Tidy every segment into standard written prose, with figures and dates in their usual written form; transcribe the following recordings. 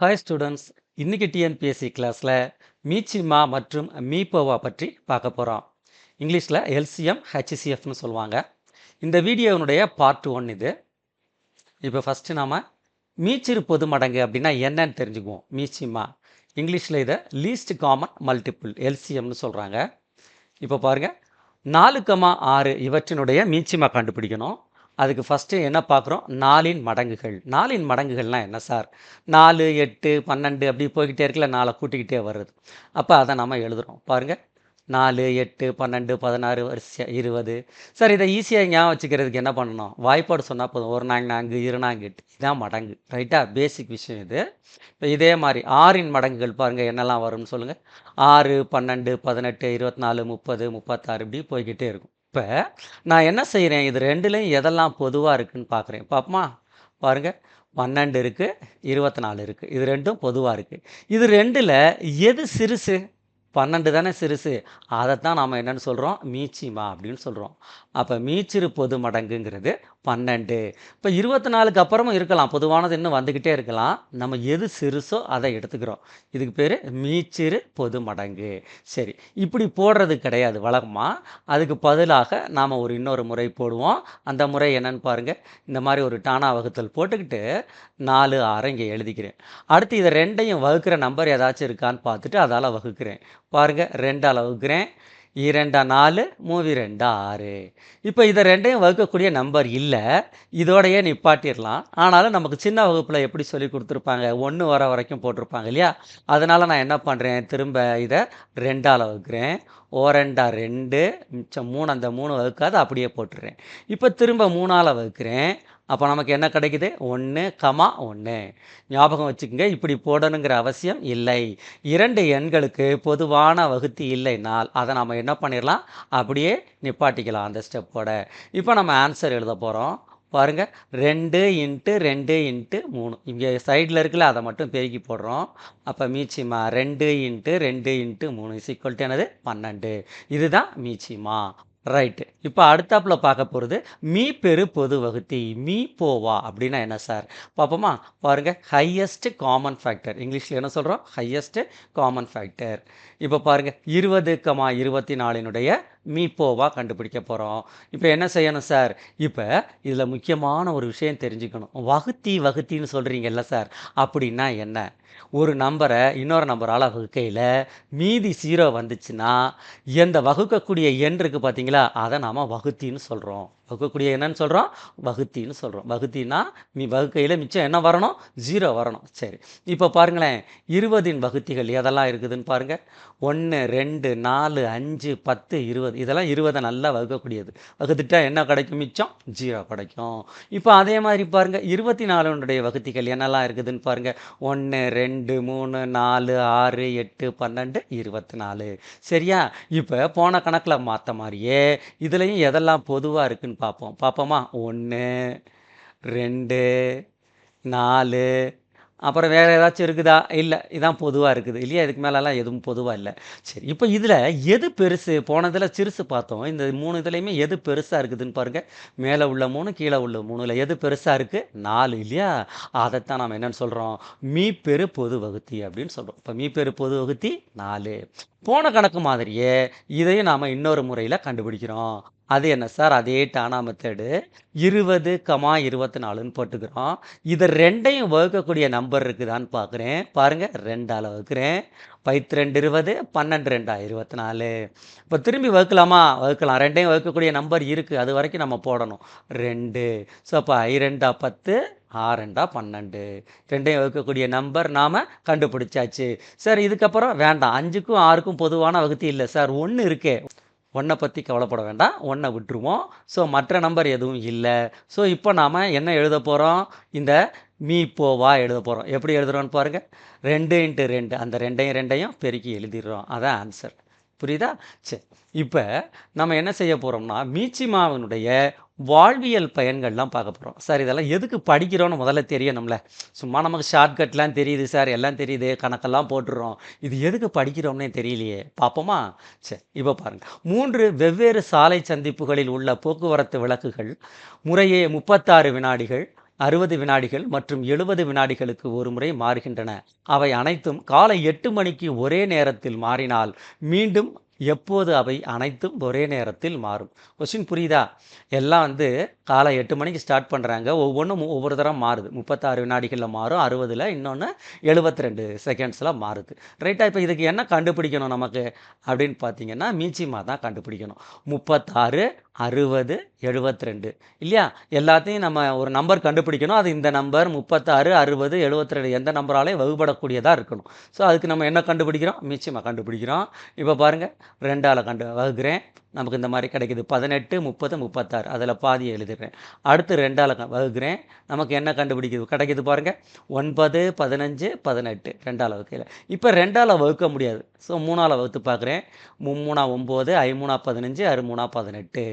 Hi students. இன்னைக்கு TNPSC கிளாஸில் மீச்சிமா மற்றும் மீப்போவா பற்றி பார்க்க போகிறோம். இங்கிலீஷில் எல்சிஎம் ஹெச்சிசிஎஃப்னு சொல்லுவாங்க. இந்த வீடியோனுடைய பார்ட் 1 இது. இப்போ ஃபஸ்ட்டு நாம் மீச்சிறு பொது மடங்கு அப்படின்னா என்னன்னு தெரிஞ்சுக்குவோம். மீச்சிமா இங்கிலீஷில் இதை லீஸ்ட் காமன் மல்டிபிள் எல்சிஎம்னு சொல்கிறாங்க. இப்போ பாருங்கள், 4,6 இவற்றினுடைய மீச்சிமா கண்டுபிடிக்கணும். அதுக்கு ஃபஸ்ட்டு என்ன பார்க்குறோம்? 4இன் மடங்குகள். 4இன் மடங்குகள்னால் என்ன சார்? 4, 8, 12 அப்படி போய்கிட்டே இருக்குல்ல, 4 கூட்டிக்கிட்டே வருது. அப்போ அதை நம்ம எழுதுகிறோம். பாருங்கள், 4, 8, 12, 16 வரிசையாக 20. சார், இதை ஈஸியாக ஞாபகம் வச்சுக்கிறதுக்கு என்ன பண்ணணும்? வாய்ப்பாடு சொன்னால் போதும். 1 நாங்க 4, 2 நாங்க 8, இதான் மடங்கு. ரைட்டா? பேசிக் விஷயம் இது. இப்போ இதே மாதிரி 6இன் மடங்குகள் பாருங்கள் என்னெல்லாம் வரும்னு சொல்லுங்கள். 6, 12, 18, 24, 30, 36 இப்படி போய்கிட்டே இருக்கும். இப்போ நான் என்ன செய்கிறேன்? இது ரெண்டுலேயும் எதெல்லாம் பொதுவாக இருக்குதுன்னு பார்க்குறேன். பாப்போமா? பாருங்கள், 12 இருக்குது, 24 இருக்குது. இது ரெண்டும் பொதுவாக இருக்குது. இது ரெண்டில் எது சிறுசு? 12 தானே சிறுசு. அதைத்தான் நாம் என்னென்னு சொல்கிறோம்? மீச்சிமா அப்படின்னு சொல்கிறோம். அப்போ மீச்சிறு பொது மடங்குங்கிறது 12. இப்போ 24க்கு அப்புறமும் இருக்கலாம், பொதுவானது இன்னும் வந்துக்கிட்டே இருக்கலாம். நம்ம எது சிறுசோ அதை எடுத்துக்கிறோம். இதுக்கு பேர் மீச்சிறு பொது மடங்கு. சரி, இப்படி போடுறது கிடையாது வழக்கமாக. அதுக்கு பதிலாக நாம் இன்னொரு முறை போடுவோம். அந்த முறை என்னன்னு பாருங்கள். இந்த மாதிரி ஒரு டானா வகுத்தல் போட்டுக்கிட்டு 4, 6 இங்கே எழுதிக்கிறேன். அடுத்து இதை ரெண்டையும் வகுக்கிற நம்பர் ஏதாச்சும் இருக்கான்னு பார்த்துட்டு அதால் வகுக்கிறேன். பாருங்கள், 2ஆல் வகுக்கிறேன். 2 4, 3 2 6. இப்போ இதை ரெண்டையும் வகுக்கக்கூடிய நம்பர் இல்லை, இதோடையே நிப்பாட்டிடலாம். ஆனாலும் நமக்கு சின்ன வகுப்பில் எப்படி சொல்லி கொடுத்துருப்பாங்க, 1 வர வரைக்கும் போட்டிருப்பாங்க இல்லையா? அதனால் நான் என்ன பண்ணுறேன், திரும்ப இதை 2ஆல் வகுக்கிறேன். 2 2, மிச்சம் 3, அந்த 3 வகுக்காது அப்படியே போட்டுடுறேன். இப்போ திரும்ப 3ஆல் வகுக்கிறேன். அப்போ நமக்கு என்ன கிடைக்குது? 1, 1. ஞாபகம் வச்சுக்கோங்க, இப்படி போடணுங்கிற அவசியம் இல்லை. 2 எண்களுக்கு பொதுவான வகுத்தி இல்லைனால் அதை நம்ம என்ன பண்ணிடலாம், அப்படியே நிப்பாட்டிக்கலாம் அந்த ஸ்டெப்போட. இப்போ நம்ம ஆன்சர் எழுத போகிறோம். பாருங்கள், 2 × 2 × 3. இங்கே சைடில் இருக்குல்ல, அதை மட்டும் பெருக்கி போடுறோம். அப்போ மீச்சிமா 2 × 2 × 3 = என்னது? 12. இதுதான் மீச்சிமா. ரைட்டு. இப்போ அடுத்தாப்பில் பார்க்க போகிறது மீப்பெரு பொது வகுத்தி. மீப்போவா அப்படின்னா என்ன சார்? பார்ப்போமா? பாருங்கள், ஹையஸ்ட் காமன் ஃபேக்டர். இங்கிலீஷில் என்ன சொல்கிறோம்? Highest common factor. இப்போ பாருங்கள், 20, 24னுடைய மீப்போவா கண்டுபிடிக்க போகிறோம். இப்போ என்ன செய்யணும் சார்? இப்போ இதில் முக்கியமான ஒரு விஷயம் தெரிஞ்சுக்கணும். வகுத்தின்னு சொல்கிறீங்கல்ல சார், அப்படின்னா என்ன? ஒரு நம்பரை இன்னொரு நம்பரால் வகுக்கையில் மீதி 0 வந்துச்சுன்னா எந்த வகுக்கக்கூடிய எண் இருக்குது பார்த்தீங்களா, அதை நாம் வகுத்தின்னு சொல்கிறோம். வகுக்கக்கூடிய என்னன்னு சொல்கிறோம்? வகுத்தின்னு சொல்கிறோம். வகுத்தின்னா வகுக்கையில் மிச்சம் என்ன வரணும்? 0 வரணும். சரி, இப்போ பாருங்களேன், 20இன் வகுத்திகள் எதெல்லாம் இருக்குதுன்னு பாருங்கள். 1, 2, 4, 5, 10, 20. இதெல்லாம் 20 நல்லா வகுக்கக்கூடியது. வகுத்துட்டா என்ன கிடைக்கும்? மிச்சம் 0 கிடைக்கும். இப்போ அதே மாதிரி பாருங்கள், 24னுடைய வகுத்திகள் என்னெல்லாம் இருக்குதுன்னு பாருங்கள். 1, 2, 3, 4, 6, 8, 12, 24. சரியா? இப்போ போன கணக்கில் மாற்ற மாதிரியே இதுலேயும் எதெல்லாம் பொதுவாக இருக்குன்னு பார்ப்போமா? 1, 2, 4, அப்புறம் வேறு ஏதாச்சும் இருக்குதா? இல்லை, இதான் பொதுவாக இருக்குது இல்லையா? இதுக்கு மேலெல்லாம் எதுவும் பொதுவாக இல்லை. சரி, இப்போ இதில் எது பெருசு? போனதில் சிறுசு பார்த்தோம். இந்த 3 இதுலேயுமே எது பெருசாக இருக்குதுன்னு பாருங்கள். மேலே உள்ள 3, கீழே உள்ள 3ல் எது பெருசாக இருக்குது? 4 இல்லையா? அதைத்தான் நம்ம என்னென்னு சொல்கிறோம்? மீப்பெரு பொது வகுத்தி அப்படின்னு சொல்கிறோம். இப்போ மீப்பெரு பொது வகுத்தி 4. போன கணக்கு மாதிரியே இதையும் நாம் இன்னொரு முறையில் கண்டுபிடிக்கிறோம். அது என்ன சார்? அதே டானா மெத்தடு. 20, 24ன்னு போட்டுக்கிறோம். இதை ரெண்டையும் வகுக்கக்கூடிய நம்பர் இருக்குதான்னு பார்க்குறேன். பாருங்கள், 2ஆல் வகுக்கிறேன். 5 2 20, 12 2 24. இப்போ திரும்பி வகுக்கலாமா? வகுக்கலாம். ரெண்டையும் வகுக்கக்கூடிய நம்பர் இருக்குது, அது வரைக்கும் நம்ம போடணும். 2. ஸோ அப்போ 2 10, 6 12. ரெண்டையும் வகுக்கக்கூடிய நம்பர் நாம் கண்டுபிடிச்சாச்சு. சார், இதுக்கப்புறம் வேண்டாம், 5க்கும் 6க்கும் பொதுவான வகுத்தி இல்லை சார், 1 இருக்கே. 1 பற்றி கவலைப்பட வேண்டாம், 1 விட்டுருவோம். ஸோ மற்ற நம்பர் எதுவும் இல்லை. ஸோ இப்போ நாம் என்ன எழுத போகிறோம்? இந்த மீப்போவா எழுத போகிறோம். எப்படி எழுதுகிறோன்னு பாருங்கள். 2 × 2, அந்த ரெண்டையும் பெருக்கி எழுதிடுறோம். அதான் ஆன்சர். புரியுதா? சரி, இப்போ நம்ம என்ன செய்ய போகிறோம்னா, மீச்சிமாவினுடைய வாழ்வியல் பயன்கள்லாம் பார்க்க போகிறோம். சார், இதெல்லாம் எதுக்கு படிக்கிறோன்னு முதல்ல தெரியணும்ல. சும்மா நமக்கு ஷார்ட்கட்லாம் தெரியுது சார், எல்லாம் தெரியுது, கணக்கெல்லாம் போட்டுடுறோம். இது எதுக்கு படிக்கிறோம்னே தெரியலையே. பார்ப்போமா? சரி, இப்போ பாருங்கள். 3 வெவ்வேறு சாலை சந்திப்புகளில் உள்ள போக்குவரத்து விளக்குகள் முறையே 36 வினாடிகள், 60 வினாடிகள் மற்றும் 70 வினாடிகளுக்கு ஒரு முறை மாறுகின்றன. அவை அனைத்தும் காலை 8 மணிக்கு ஒரே நேரத்தில் மாறினால் மீண்டும் எப்போது அவை அனைத்தும் ஒரே நேரத்தில் மாறும்? கொஸ்டின் புரியுதா? எல்லாம் வந்து காலை 8 மணிக்கு ஸ்டார்ட் பண்ணுறாங்க. ஒவ்வொன்றும் ஒவ்வொரு தரம் மாறுது. 36 வினாடிகளில் மாறும், 60ல், இன்னொன்று 72 செகண்ட்ஸில் மாறுது. ரைட்டா? இப்போ இதுக்கு என்ன கண்டுபிடிக்கணும் நமக்கு அப்படின்னு பார்த்தீங்கன்னா, மீச்சிமா தான் கண்டுபிடிக்கணும். 36, 60, 72 இல்லையா? எல்லாத்தையும் நம்ம ஒரு நம்பர் கண்டுபிடிக்கணும். அது இந்த நம்பர் 36, 60, 72 எந்த நம்பராலையும் வகுபடக்கூடியதாக இருக்கணும். ஸோ அதுக்கு நம்ம என்ன கண்டுபிடிக்கிறோம்? மீச்சிமா கண்டுபிடிக்கிறோம். இப்போ பாருங்கள், 2ஆல் வகுக்கிறேன். நமக்கு இந்த மாதிரி கிடைக்குது. 18, 30, 36. அதில் பாதியை எழுதிடுறேன். அடுத்து 2ஆல் வகுக்கிறேன். நமக்கு என்ன கிடைக்குது பாருங்கள், 9, 15, 18. 2ஆல் வகுக்கையில். இப்போ 2ஆல் வகுக்க முடியாது. ஸோ 3ஆல் வகுத்து பார்க்குறேன். 3 9, 5 15, 6 18.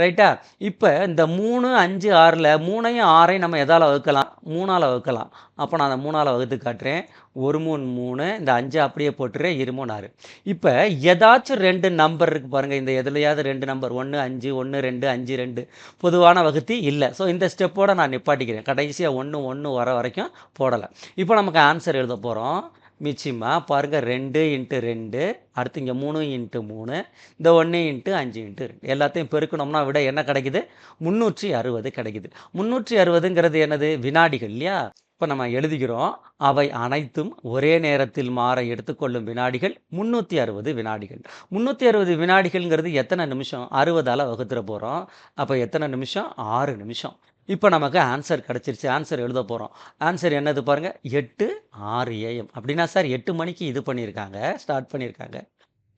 ரைட்டா? இப்போ இந்த 3, 5, 6ல் 3ஐயும் 6ஐயும் நம்ம எதால் வகுக்கலாம்? 3ஆல் வகுக்கலாம். அப்போ நான் அந்த 3ஆல் வகுத்து காட்டுறேன். 1 3 3, இந்த 5 அப்படியே போட்டுறேன். 2 3 6. இப்போ ஏதாச்சும் 2 நம்பர் இருக்குது பாருங்கள். இந்த எதுலையாவது 2 நம்பர் 1 5, 1 2, 5 2 பொதுவான வகுத்தி இல்லை. ஸோ இந்த ஸ்டெப்போடு நான் நிப்பாட்டிக்கிறேன். கடைசியாக 1 1 வர வரைக்கும் போடலை. இப்போ நமக்கு ஆன்சர் எழுத போகிறோம். மிச்சிமா பாருங்கள், 2 × 2, அடுத்து இங்கே 3 × 3, இந்த 1 × 5 × 2 எல்லாத்தையும் பெருக்கணும்னா விட என்ன கிடைக்குது? 360 கிடைக்குது. 360ங்கிறது என்னது? வினாடிகள் இல்லையா? இப்போ நம்ம எழுதிக்கிறோம். அவை அனைத்தும் ஒரே நேரத்தில் மாற எடுத்துக்கொள்ளும் வினாடிகள் 360 வினாடிகள். 360 வினாடிகள்ங்கிறது எத்தனை நிமிஷம்? 60ஆல் வகுத்துற போகிறோம். அப்போ எத்தனை நிமிஷம்? 6 நிமிஷம். இப்போ நமக்கு ஆன்சர் கிடச்சிருச்சு. ஆன்சர் எழுத போகிறோம். ஆன்சர் என்னது பாருங்கள், 8 6 AM. அப்படின்னா சார் 8 மணிக்கு இது பண்ணியிருக்காங்க, ஸ்டார்ட் பண்ணியிருக்காங்க.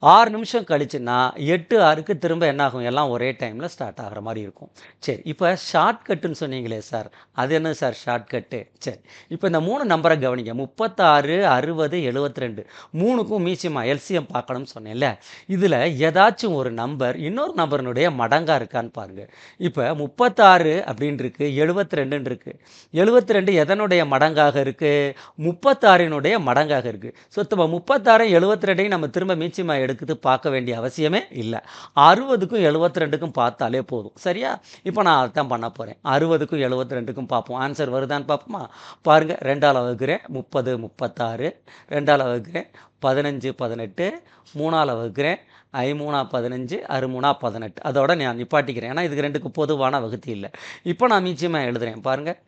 6 நிமிஷம் கழிச்சுன்னா 8 6க்கு திரும்ப என்ன ஆகும்? எல்லாம் ஒரே டைமில் ஸ்டார்ட் ஆகிற மாதிரி இருக்கும். சரி, இப்போ ஷார்ட்கட்டுன்னு சொன்னீங்களே சார், அது என்ன சார் ஷார்ட்கட்டு? சரி, இப்போ இந்த 3 நம்பரை கவனிங்க. 36, 60, 72 3க்கும் மீச்சிமா எல்சிஎம் பார்க்கணும்னு சொன்னேன்ல. இதில் ஏதாச்சும் ஒரு நம்பர் இன்னொரு நம்பரினுடைய மடங்காக இருக்கான்னு பாருங்கள். இப்போ 36 அப்படின்னு இருக்குது, 72 இருக்குது. 72 எதனுடைய மடங்காக இருக்குது? 36னுடைய மடங்காக இருக்குது. ஸோ இப்போ 36 72 நம்ம திரும்ப மீச்சிமா எடுக்குது பார்க்க வேண்டிய அவசியமே இல்லை. 60க்கும் 72க்கும் பார்த்தாலே போதும். சரியா? இப்போ நான் அதான் பண்ண போகிறேன். 60க்கும் 72க்கும் பார்ப்போம். ஆன்சர் வருதான்னு பார்ப்போமா? பாருங்கள், 2ஆல் வகுக்கிறேன். 30 36, 2ஆல் வகுக்கிறேன். 15 18, 3ஆல் வகுக்கிறேன். 5 15, 6 18. அதோட நான் நிப்பாட்டிக்கிறேன். ஏன்னா இதுக்கு 2க்கு பொதுவான வகுத்தி இல்லை. இப்போ நான் மீச்சியமாக எழுதுகிறேன். பாருங்கள்,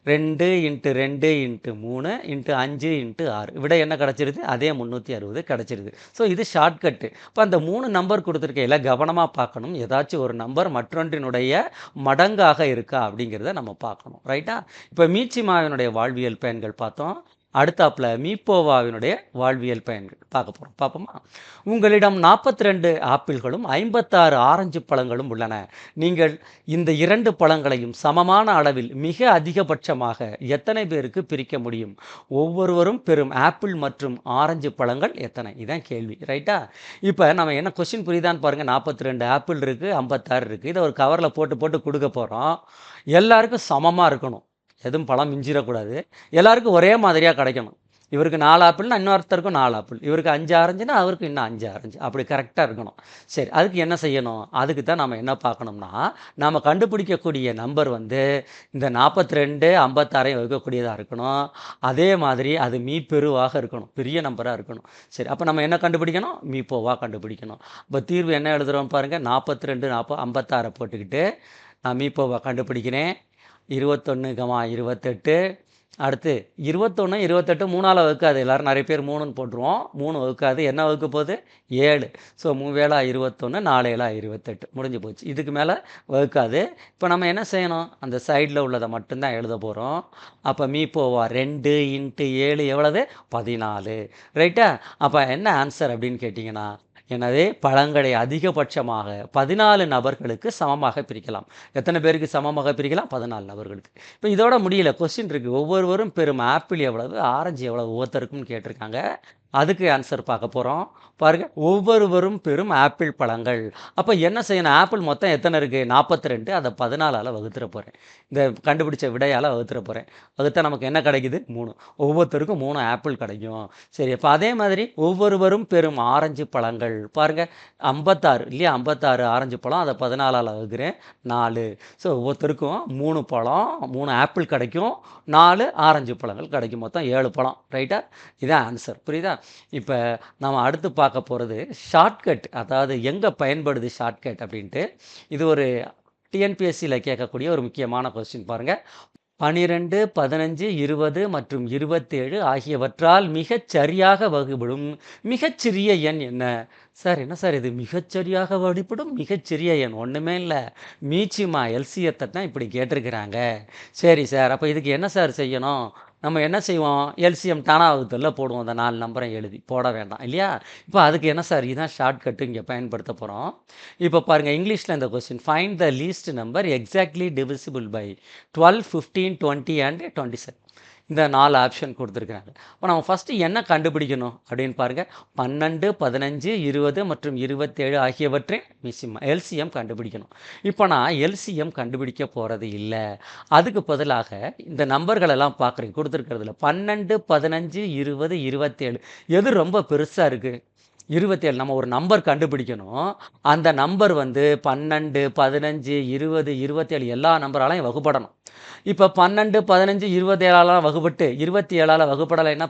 2 × 2 × 3 × 5 × 6 விட என்ன கிடச்சிருது? அதே 360 கிடச்சிருது. ஸோ இது ஷார்ட்கட்டு. இப்போ அந்த 3 நம்பர் கொடுத்துருக்கையில் கவனமாக பார்க்கணும். ஏதாச்சும் ஒரு நம்பர் மற்றொன்றினுடைய மடங்காக இருக்கா அப்படிங்கிறத நம்ம பார்க்கணும். ரைட்டா? இப்போ மீச்சிமாவினுடைய வாழ்வியல் பயன்கள் பார்த்தோம். அடுத்தாப்புல மீப்போவாவினுடைய வாழ்வியல் பயன்கள் பார்க்க போகிறோம். பார்ப்போமா? உங்களிடம் 42 ஆப்பிள்களும் 56 ஆரஞ்சு பழங்களும் உள்ளன. நீங்கள் இந்த 2 பழங்களையும் சமமான அளவில் மிக அதிகபட்சமாக எத்தனை பேருக்கு பிரிக்க முடியும்? ஒவ்வொருவரும் பெறும் ஆப்பிள் மற்றும் ஆரஞ்சு பழங்கள் எத்தனை? இதான் கேள்வி. ரைட்டா? இப்போ நம்ம என்ன கொஸ்டின் புரியுதான்னு பாருங்கள். 42 ஆப்பிள் இருக்குது, 56 இருக்குது. இதை ஒரு கவரில் போட்டு கொடுக்க போகிறோம். எல்லாருக்கும் சமமாக இருக்கணும். எதுவும் பழம் மிஞ்சிடக்கூடாது. எல்லாருக்கும் ஒரே மாதிரியாக கிடைக்கணும். இவருக்கு 4 ஆப்பிள்னா இன்னொருத்தருக்கும் 4 ஆப்பிள், இவருக்கு 5 ஆரஞ்சுன்னா அவருக்கு இன்னும் 5 ஆரஞ்சு, அப்படி கரெக்டாக இருக்கணும். சரி, அதுக்கு என்ன செய்யணும்? அதுக்கு தான் நம்ம என்ன பார்க்கணும்னா, நம்ம கண்டுபிடிக்கக்கூடிய நம்பர் வந்து இந்த 42 56 வகுக்கக்கூடியதாக இருக்கணும். அதே மாதிரி அது மீப்பெருவாக இருக்கணும், பெரிய நம்பராக இருக்கணும். சரி, அப்போ நம்ம என்ன கண்டுபிடிக்கணும்? மீப்போவாக கண்டுபிடிக்கணும். இப்போ தீர்வு என்ன எழுதுகிறோம் பாருங்கள். 42 56 போட்டுக்கிட்டு நான் மீப்போவாக கண்டுபிடிக்கிறேன். 21, 28. அடுத்து 21 28 3ஆல் வகுக்காது. எல்லோரும் நிறைய பேர் 3ன்னு போட்டுருவோம். 3 வகுக்காது. என்ன வகுக்க போகுது? 7. ஸோ 3 7 21, 4 7 28 முடிஞ்சு போச்சு. இதுக்கு மேலே வகுக்காது. இப்போ நம்ம என்ன செய்யணும்? அந்த சைடில் உள்ளதை மட்டும்தான் எழுத போகிறோம். அப்போ மீப்போவா 2 × 7 எவ்வளவு? 14. ரைட்டா? அப்போ என்ன ஆன்சர் அப்படின்னு கேட்டிங்கன்னா, எனவே பழங்களை அதிகபட்சமாக 14 நபர்களுக்கு சமமாக பிரிக்கலாம். எத்தனை பேருக்கு சமமாக பிரிக்கலாம்? 14 நபர்களுக்கு. இப்போ இதோட முடியல, கொஸ்டின் இருக்குது. ஒவ்வொருவரும் பெறும் ஆப்பிள் எவ்வளவு, ஆரஞ்சு எவ்வளவு ஒவ்வொருத்தருக்கும் கேட்டிருக்காங்க. அதுக்கு ஆன்சர் பார்க்க போகிறோம். பாருங்க, ஒவ்வொருவரும் பெறும் ஆப்பிள் பழங்கள். அப்போ என்ன செய்யணும்? ஆப்பிள் மொத்தம் எத்தனை இருக்குது? 42. அதை 14ஆல் வகுத்துற போகிறேன். இந்த கண்டுபிடிச்ச விடையால் வகுத்துற போகிறேன். வகுத்தா நமக்கு என்ன கிடைக்குது? 3. ஒவ்வொருத்தருக்கும் 3 ஆப்பிள் கிடைக்கும். சரி, அப்போ அதே மாதிரி ஒவ்வொருவரும் பெறும் ஆரஞ்சு பழங்கள். பாருங்கள், 56 இல்லையா? 56 ஆரஞ்சு பழம். அதை 14ஆல் வகுக்கிறேன். 4. ஸோ ஒவ்வொருத்தருக்கும் 3 பழம், 3 ஆப்பிள் கிடைக்கும், 4 ஆரஞ்சு பழங்கள் கிடைக்கும். மொத்தம் 7 பழம். ரைட்டா? இதான் ஆன்சர். புரியுதா? இப்போ நம்ம அடுத்து பார்க்க போகிறது ஷார்ட்கட். அதாவது எங்கே பயன்படுது ஷார்ட்கட் அப்படின்ட்டு. இது ஒரு டிஎன்பிஎஸ்சியில் கேட்கக்கூடிய ஒரு முக்கியமான கொஸ்டின். பாருங்கள், 12, 15, 20 மற்றும் 27 ஆகியவற்றால் மிகச் சரியாக வகுபடும் மிகச்சிறிய எண் என்ன? சார், என்ன சார் இது மிகச்சரியாக வழிபடும் மிகச்சிறிய எண்? ஒன்றுமே இல்லை, மீச்சிமா எல்சியத்தை தான் இப்படி கேட்டிருக்கிறாங்க. சரி சார், அப்போ இதுக்கு என்ன சார் செய்யணும்? நம்ம என்ன செய்வோம்? எல்சிஎம் தானா வகுத்தல்ல போடுவோம். அந்த 4 நம்பரை எழுதி போட வேண்டாம் இல்லையா? இப்போ அதுக்கு என்ன சார்? இதுதான் ஷார்ட்கட்டு இங்கே பயன்படுத்த போகிறோம். இப்போ பாருங்கள், இங்கிலீஷில் இந்த question, find the least number exactly divisible by 12, 15, 20 and 27. இந்த 4 ஆப்ஷன் கொடுத்துருக்குறாங்க. இப்போ நம்ம ஃபஸ்ட்டு என்ன கண்டுபிடிக்கணும் அப்படின்னு பாருங்கள். 12, 15, 20 மற்றும் 27 ஆகியவற்றின் எல்சிஎம் கண்டுபிடிக்கணும். இப்போ நான் எல்சிஎம் கண்டுபிடிக்க போகிறது இல்லை. அதுக்கு பதிலாக இந்த நம்பர்களெல்லாம் பார்க்குறேன் கொடுத்துருக்கிறதுல 12, 15, 20, 27 எது ரொம்ப பெருசாக இருக்குது? 27. நம்ம ஒரு நம்பர் கண்டுபிடிக்கணும். அந்த நம்பர் 12, 15, 20, 27 எல்லா நம்பராலையும் வகுப்படணும். இப்போ 12, 15, 27ஆல் வகுப்பட்டு 27ஆல் வகுப்படலைன்னா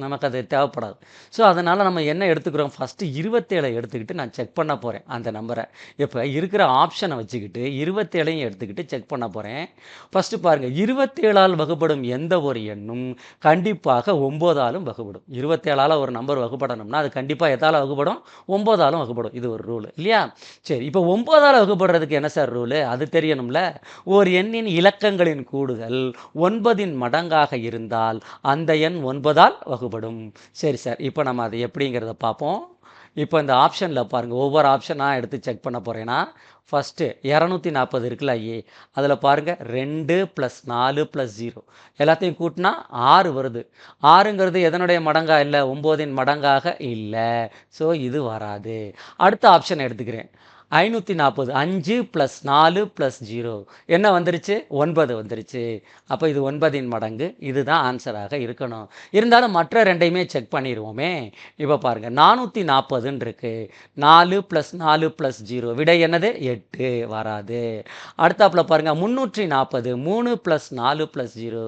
நமக்கு அது தேவைப்படாது. ஸோ அதனால் நம்ம என்ன எடுத்துக்கிறோம்? ஃபஸ்ட்டு 27 எடுத்துக்கிட்டு நான் செக் பண்ண போகிறேன் அந்த நம்பரை. இப்போ இருக்கிற ஆப்ஷனை வச்சுக்கிட்டு 27ஐயும் எடுத்துக்கிட்டு செக் பண்ண போகிறேன். ஃபஸ்ட்டு பாருங்கள், 27ஆல் வகுப்படும் எந்த ஒரு எண்ணும் கண்டிப்பாக 9ஆலும் வகுப்படும். 27ஆல் ஒரு நம்பர் வகுப்படணும்னா அது கண்டிப்பாக எதால் வகுப்படும்? 9ஆலும் வகுப்படும். இது ஒரு ரூல் இல்லையா? சரி, இப்போ 9ஆல் வகுப்படுறதுக்கு என்ன சார் ரூலு? அது தெரியணும்ல. ஒரு எண்ணின் இலக்கங்களின் கூடுதல் 9இன் மடங்காக இருந்தால் அந்த எண் 9ஆல் வகுப்படும். சரி சார், இப்போ நம்ம அது எப்படிங்கிறத பார்ப்போம். இப்போ இந்த ஆப்ஷனில் பாருங்கள், ஒவ்வொரு ஆப்ஷனாக எடுத்து செக் பண்ண போகிறேன்னா, ஃபஸ்ட்டு 240 இருக்குல்ல அதில் பாருங்கள், 2 + 4 + 0 எல்லாத்தையும் கூட்டினா 6 வருது. 6ங்கிறது எதனுடைய மடங்கா இல்லை? 9இன் மடங்காக இல்லை. ஸோ இது வராது. அடுத்த ஆப்ஷன் எடுத்துக்கிறேன். 540, 5 + 4 + 0 என்ன வந்துருச்சு? 9 வந்துருச்சு. அப்போ இது 9இன் மடங்கு. இதுதான் ஆன்சராக இருக்கணும். இருந்தாலும் மற்ற ரெண்டையுமே செக் பண்ணிடுவோமே. இப்போ பாருங்கள், 440ன்னு இருக்குது. 4 + 4 + 0 விடை என்னது? 8 வராது. அடுத்தாப்பில் பாருங்கள், 340, 3 + 4 + 0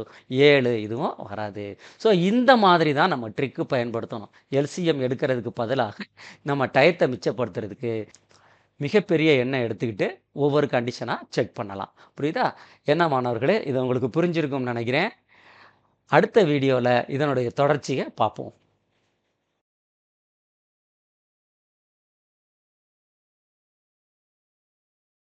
7 இதுவும் வராது. ஸோ இந்த மாதிரி தான் நம்ம ட்ரிக்கு பயன்படுத்தணும். எல்சிஎம் எடுக்கிறதுக்கு பதிலாக நம்ம டயத்தை மிச்சப்படுத்துறதுக்கு மிகப்பெரிய எண்ணை எடுத்துக்கிட்டு ஒவ்வொரு கண்டிஷனாக செக் பண்ணலாம். புரியுதா? என்ன மாணவர்களே, இது உங்களுக்கு புரிஞ்சிருக்கும்னு நினைக்கிறேன். அடுத்த வீடியோவில் இதனுடைய தொடர்ச்சியை பார்ப்போம்.